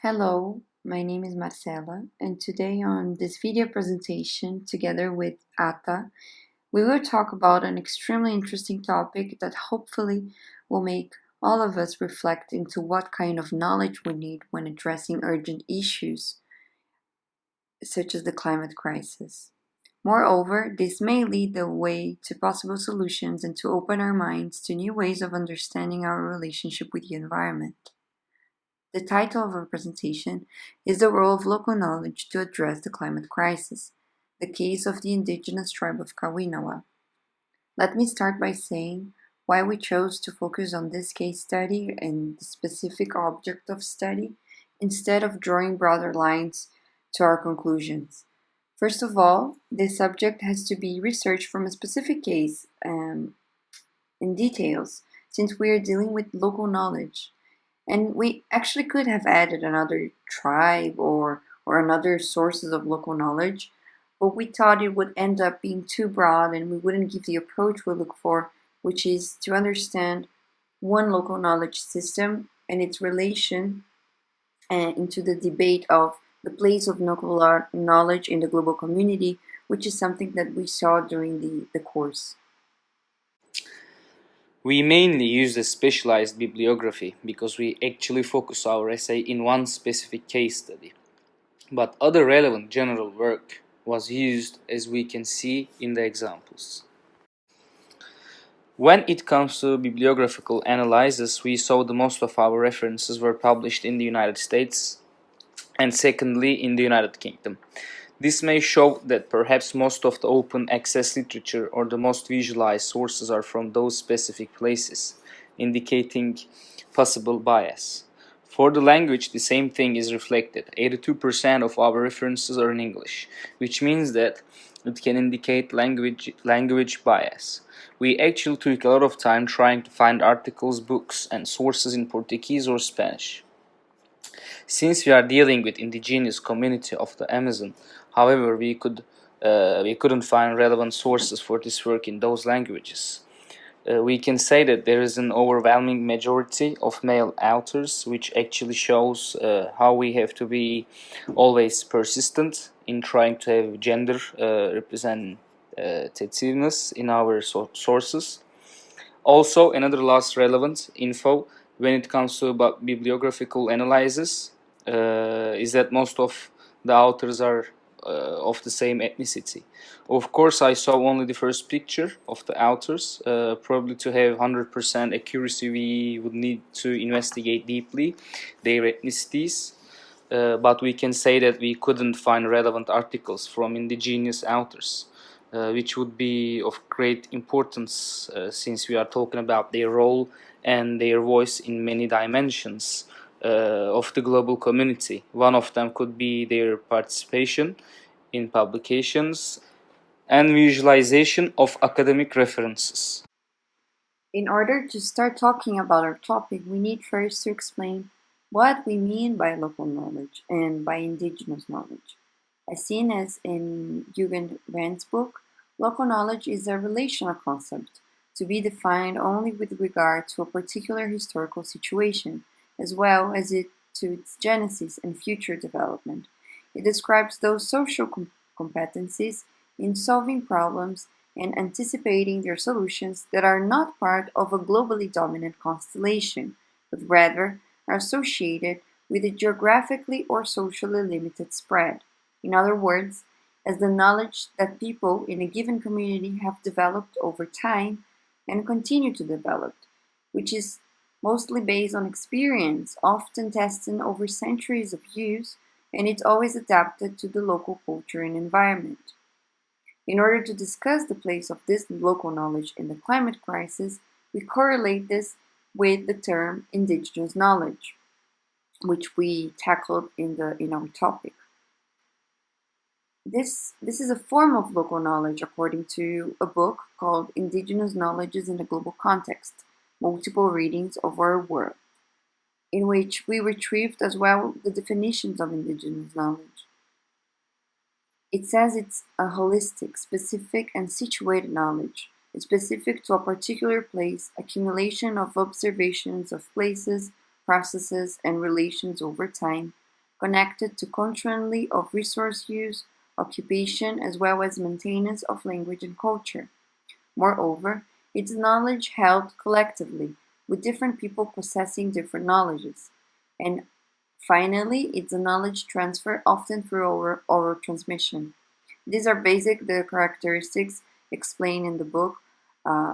Hello, my name is Marcela, and today on this video presentation, together with Ata, we will talk about an extremely interesting topic that hopefully will make all of us reflect into what kind of knowledge we need when addressing urgent issues such as the climate crisis. Moreover, this may lead the way to possible solutions and to open our minds to new ways of understanding our relationship with the environment. The title of our presentation is The Role of Local Knowledge to Address the Climate Crisis, the case of the indigenous tribe of Kawinawa. Let me start by saying why we chose to focus on this case study and the specific object of study instead of drawing broader lines to our conclusions. First of all, this subject has to be researched from a specific case in details, since we are dealing with local knowledge. And we actually could have added another tribe or another sources of local knowledge, but we thought it would end up being too broad and we wouldn't give the approach we look for, which is to understand one local knowledge system and its relation into the debate of the place of local knowledge in the global community, which is something that we saw during the course. We mainly use a specialized bibliography because we actually focus our essay in one specific case study. But other relevant general work was used, as we can see in the examples. When it comes to bibliographical analysis, we saw that most of our references were published in the United States and secondly in the United Kingdom. This may show that perhaps most of the open access literature or the most visualized sources are from those specific places, indicating possible bias. For the language, the same thing is reflected. 82% of our references are in English, which means that it can indicate language bias. We actually took a lot of time trying to find articles, books, and sources in Portuguese or Spanish. Since we are dealing with indigenous community of the Amazon, however, we couldn't find relevant sources for this work in those languages. We can say that there is an overwhelming majority of male authors, which actually shows how we have to be always persistent in trying to have gender representativeness in our sources. Also, another last relevant info when it comes to about bibliographical analysis is that most of the authors are of the same ethnicity. Of course, I saw only the first picture of the authors. Probably to have 100% accuracy, we would need to investigate deeply their ethnicities. But we can say that we couldn't find relevant articles from indigenous authors, which would be of great importance since we are talking about their role and their voice in many dimensions of the global community. One of them could be their participation in publications and visualization of academic references. In order to start talking about our topic, we need first to explain what we mean by local knowledge and by indigenous knowledge. As seen as in Jürgen Rand's book, local knowledge is a relational concept to be defined only with regard to a particular historical situation, as well as to its genesis and future development. It describes those social competencies in solving problems and anticipating their solutions that are not part of a globally dominant constellation, but rather are associated with a geographically or socially limited spread. In other words, as the knowledge that people in a given community have developed over time and continue to develop, which is mostly based on experience, often tested over centuries of use, and it's always adapted to the local culture and environment. In order to discuss the place of this local knowledge in the climate crisis, we correlate this with the term indigenous knowledge, which we tackled in our topic. This is a form of local knowledge according to a book called Indigenous Knowledges in a Global Context, Multiple Readings of Our World, in which we retrieved as well the definitions of indigenous knowledge. It says it's a holistic, specific, and situated knowledge. It's specific to a particular place, accumulation of observations of places, processes, and relations over time, connected to constantly of resource use, occupation, as well as maintenance of language and culture. Moreover, it's knowledge held collectively, with different people possessing different knowledges. And finally, it's a knowledge transfer, often through oral transmission. These are basic the characteristics explained in the book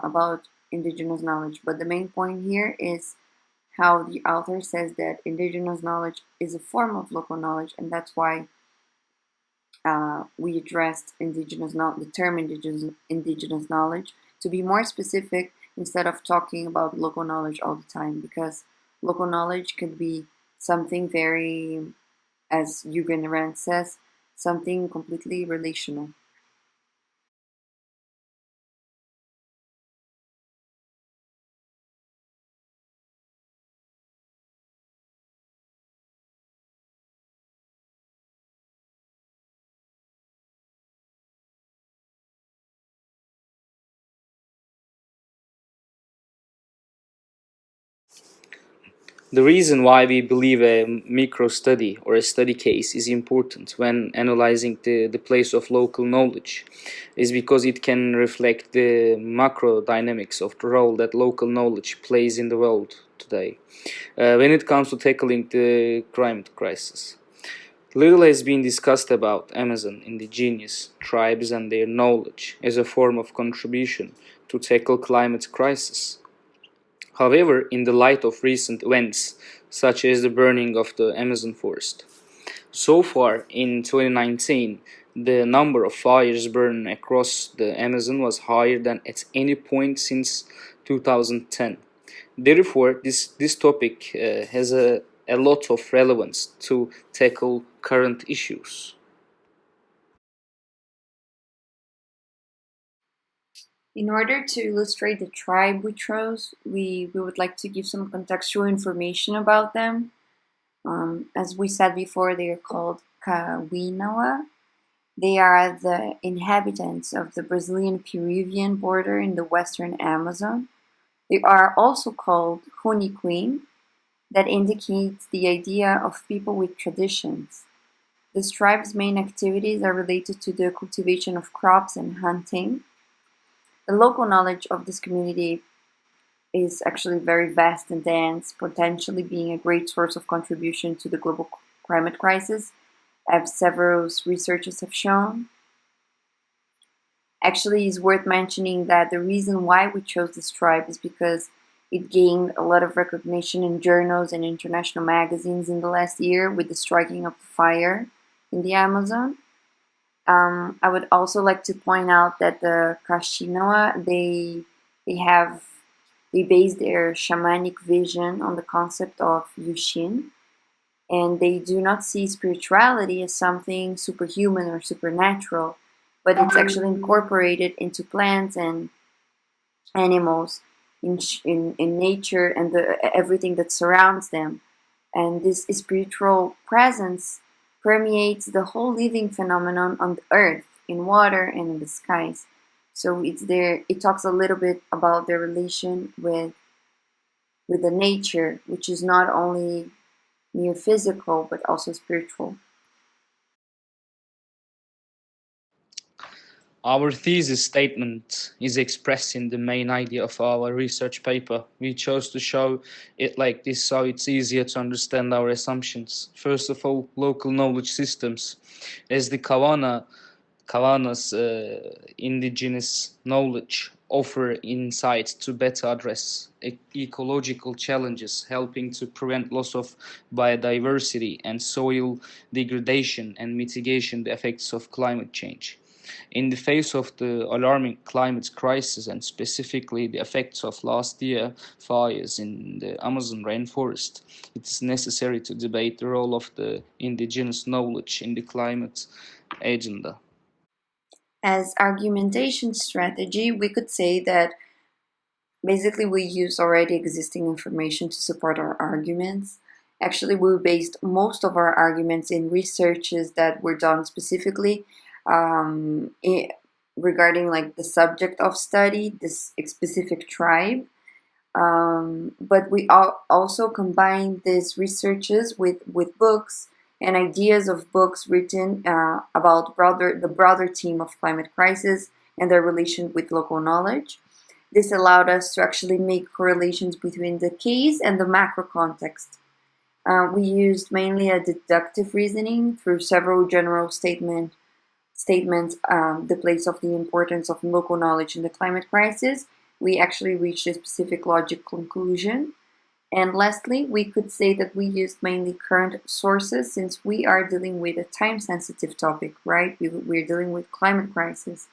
about indigenous knowledge. But the main point here is how the author says that indigenous knowledge is a form of local knowledge, and that's why we addressed the term indigenous knowledge to be more specific instead of talking about local knowledge all the time, because local knowledge could be something very, as Jürgen Rand says, something completely relational. The reason why we believe a micro study or a study case is important when analyzing the place of local knowledge is because it can reflect the macro dynamics of the role that local knowledge plays in the world today when it comes to tackling the climate crisis. Little has been discussed about Amazon indigenous tribes and their knowledge as a form of contribution to tackle climate crisis. However, in the light of recent events, such as the burning of the Amazon forest, so far in 2019, the number of fires burned across the Amazon was higher than at any point since 2010. Therefore, this topic has a lot of relevance to tackle current issues. In order to illustrate the tribe we chose, we would like to give some contextual information about them. As we said before, they are called Kawinawa. They are the inhabitants of the Brazilian-Peruvian border in the western Amazon. They are also called Huniquin, that indicates the idea of people with traditions. This tribe's main activities are related to the cultivation of crops and hunting. The local knowledge of this community is actually very vast and dense, potentially being a great source of contribution to the global climate crisis, as several researchers have shown. Actually, it's worth mentioning that the reason why we chose this tribe is because it gained a lot of recognition in journals and international magazines in the last year with the striking of the fire in the Amazon. I would also like to point out that the Kashinawa, they have they base their shamanic vision on the concept of Yushin, and they do not see spirituality as something superhuman or supernatural, but it's actually incorporated into plants and animals, in nature and everything that surrounds them. And this spiritual presence permeates the whole living phenomenon on the earth, in water, and in the skies. So it's there. It talks a little bit about their relation with the nature, which is not only mere physical but also spiritual. Our thesis statement is expressed in the main idea of our research paper. We chose to show it like this so it's easier to understand our assumptions. First of all, local knowledge systems. As the Kavana's indigenous knowledge offer insights to better address ecological challenges, helping to prevent loss of biodiversity and soil degradation and mitigation the effects of climate change. In the face of the alarming climate crisis and specifically the effects of last year fires in the Amazon rainforest, it is necessary to debate the role of the indigenous knowledge in the climate agenda. As argumentation strategy, we could say that basically we use already existing information to support our arguments. Actually, we based most of our arguments in researches that were done specifically um, i- regarding like the subject of study, this specific tribe. But we also combine these researches with books and ideas of books written about the broader theme of climate crisis and their relation with local knowledge. This allowed us to actually make correlations between the case and the macro context. We used mainly a deductive reasoning through several general statements, the place of the importance of local knowledge in the climate crisis. We actually reached a specific logic conclusion. And lastly, we could say that we used mainly current sources since we are dealing with a time sensitive topic, right? We're dealing with climate crisis.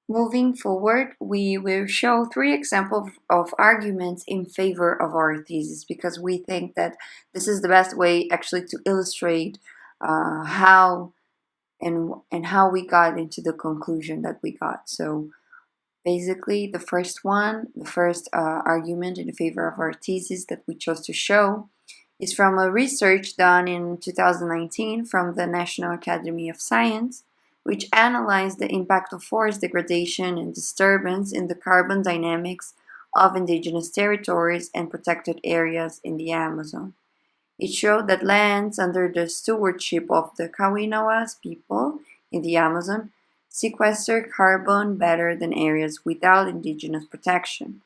Moving forward, we will show three examples of arguments in favor of our thesis because we think that this is the best way actually to illustrate how and how we got into the conclusion that we got. So basically, the first argument in favor of our thesis that we chose to show is from a research done in 2019 from the National Academy of Science, which analyzed the impact of forest degradation and disturbance in the carbon dynamics of indigenous territories and protected areas in the Amazon. It showed that lands under the stewardship of the Kawinawas people in the Amazon sequester carbon better than areas without indigenous protection.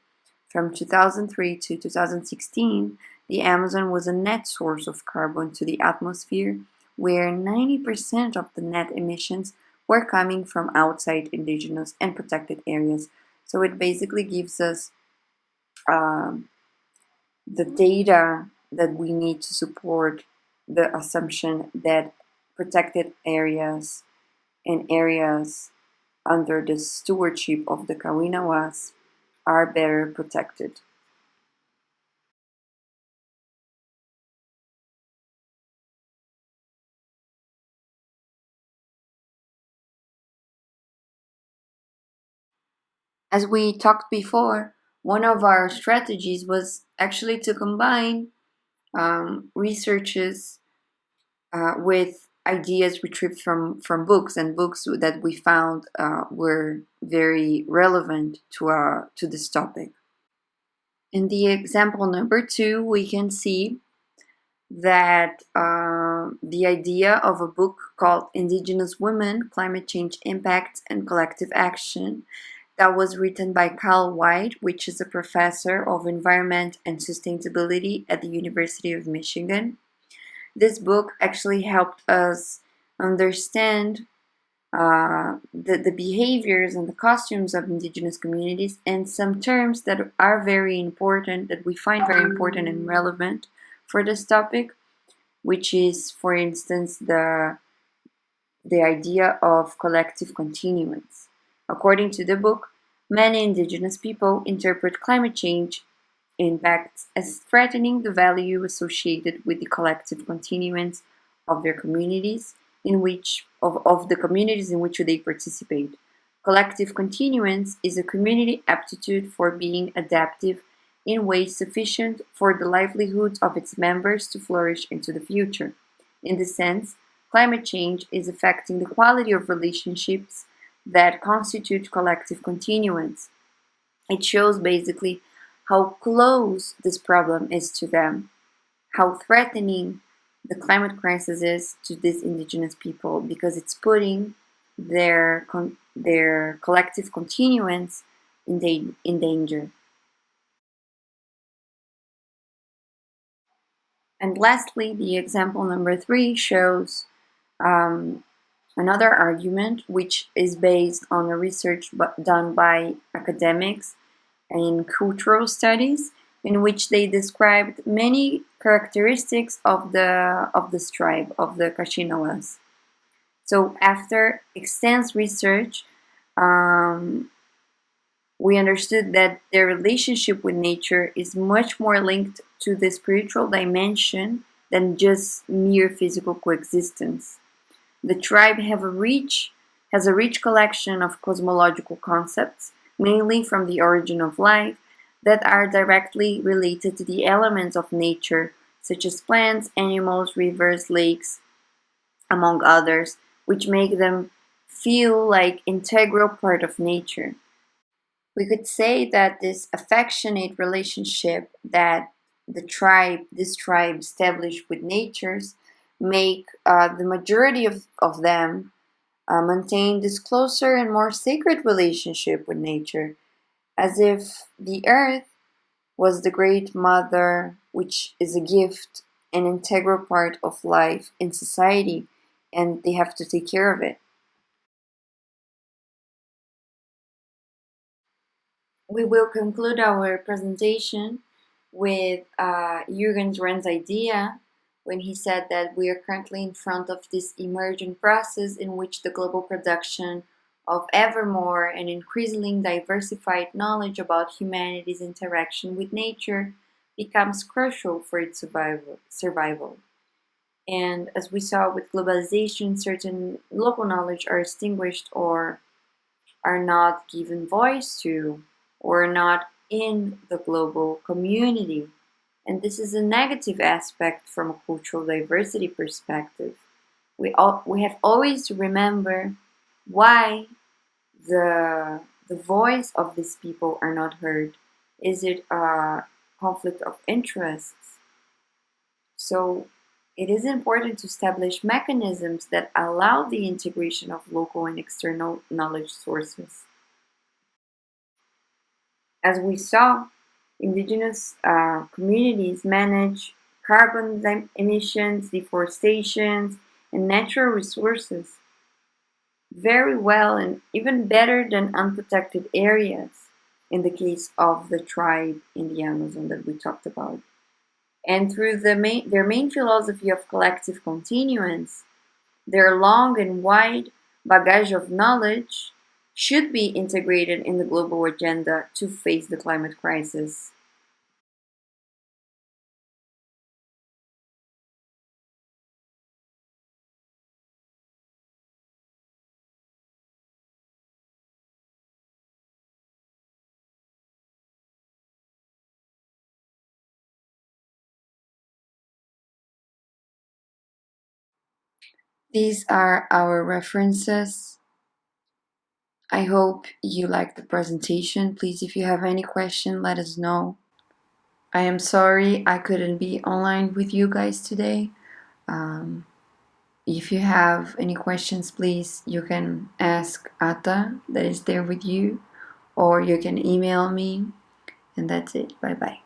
From 2003 to 2016, the Amazon was a net source of carbon to the atmosphere, where 90% of the net emissions were coming from outside indigenous and protected areas. So it basically gives us um, the data that we need to support the assumption that protected areas and areas under the stewardship of the Kawinawas are better protected. As we talked before, one of our strategies was actually to combine researches with ideas retrieved from books and books that we found were very relevant to this topic. In the example number two, we can see that the idea of a book called Indigenous Women, Climate Change Impacts and Collective Action that was written by Carl White, which is a professor of environment and sustainability at the University of Michigan. This book actually helped us understand the behaviors and the costumes of indigenous communities and some terms that are very important, that we find very important and relevant for this topic, which is, for instance, the idea of collective continuance. According to the book, many indigenous people interpret climate change impacts as threatening the value associated with the collective continuance of their communities of the communities in which they participate. Collective continuance is a community aptitude for being adaptive in ways sufficient for the livelihoods of its members to flourish into the future. In this sense, climate change is affecting the quality of relationships that constitute collective continuance. It shows basically how close this problem is to them, how threatening the climate crisis is to these indigenous people because it's putting their collective continuance in danger. And lastly, the example number three shows um, another argument which is based on a research done by academics in cultural studies, in which they described many characteristics of this tribe of the Kashinawas. So after extensive research, um, we understood that their relationship with nature is much more linked to the spiritual dimension than just mere physical coexistence. The tribe has a rich collection of cosmological concepts, mainly from the origin of life, that are directly related to the elements of nature, such as plants, animals, rivers, lakes, among others, which make them feel like integral part of nature. We could say that this affectionate relationship that this tribe established with natures, make the majority of them maintain this closer and more sacred relationship with nature, as if the earth was the great mother, which is a gift, an integral part of life in society, and they have to take care of it. We will conclude our presentation with Jürgen Renn's idea when he said that we are currently in front of this emerging process in which the global production of ever more and increasingly diversified knowledge about humanity's interaction with nature becomes crucial for its survival. And as we saw with globalization, certain local knowledge are extinguished or are not given voice to or not in the global community. And this is a negative aspect from a cultural diversity perspective. We have always to remember why the voice of these people are not heard. Is it a conflict of interests? So it is important to establish mechanisms that allow the integration of local and external knowledge sources. As we saw, indigenous communities manage carbon emissions, deforestation, and natural resources very well and even better than unprotected areas in the case of the tribe in the Amazon that we talked about. And through their main philosophy of collective continuance, their long and wide baggage of knowledge should be integrated in the global agenda to face the climate crisis. These are our references. I hope you liked the presentation. Please, if you have any question, let us know. I am sorry I couldn't be online with you guys today. Um, if you have any questions, please, you can ask Ata that is there with you, or you can email me, and that's it. Bye bye.